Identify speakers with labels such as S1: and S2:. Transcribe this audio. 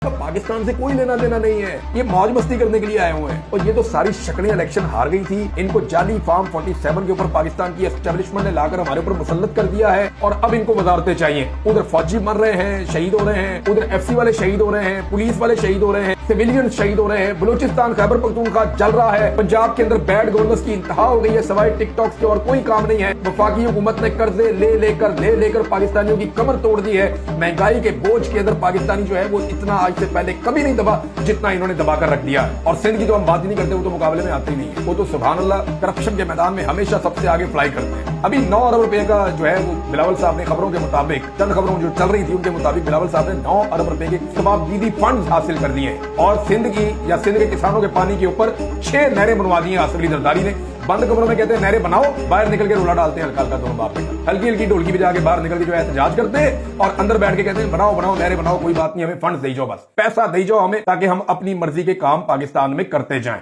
S1: इसका पाकिस्तान से कोई लेना देना नहीं है, ये मौज मस्ती करने के लिए आए हुए हैं। और ये तो सारी शक्लें इलेक्शन हार गई थी, इनको जाली फॉर्म 47 के ऊपर पाकिस्तान की एस्टेब्लिशमेंट ने लाकर हमारे ऊपर मुसल्लत कर दिया है और अब इनको वजारतें चाहिए। उधर फौजी मर रहे हैं, शहीद हो रहे हैं, उधर एफसी वाले शहीद हो रहे हैं, पुलिस वाले शहीद हो रहे हैं, सिविलियन शहीद हो रहे हैं, बलूचिस्तान खैबर पख्तूनख्वा जल रहा है, पंजाब के अंदर बैड गवर्नेंस की इंतहा हो गई है, सवाए टिकटॉक के और कोई काम नहीं है। वफाकी हुकूमत ने कर्जे ले लेकर पाकिस्तानियों की कमर तोड़ दी है। महंगाई के बोझ के अंदर पाकिस्तानी जो है वो इतना आज से पहले कभी नहीं दबा जितना इन्होंने दबा कर रख दिया है। और सिंध की तो हम बात ही नहीं करते, वो तो मुकाबले में आते ही नहीं है। वो तो सुभान अल्लाह करप्शन के मैदान में हमेशा सबसे आगे फ्लाई करते हैं। अभी 9 अरब रुपए का जो है वो बिलावल साहब ने खबरों के मुताबिक, चंद खबरों जो चल रही थी उनके मुताबिक, बिलावल साहब ने 9 अरब रुपए के तमादीदी फंड हासिल कर दिए हैं और सिंध की या सिंध के किसानों के पानी के ऊपर 6 नहरें बनवा दी हैं आसिफ अली जरदारी ने। बंद कमरों में कहते हैं नहरें बनाओ, बाहर निकल के रोला डालते हैं हल्का हल्का दोनों बाप बेटा, हल्की हल्की ढोलकी बजा के बाहर निकल के जो है एहतजाज करते हैं और अंदर बैठ के कहते हैं बनाओ नहरें बनाओ, कोई बात नहीं, हमें फंड दे जाओ, बस पैसा दे जाओ हमें, ताकि हम अपनी मर्जी के काम पाकिस्तान में करते जाएं।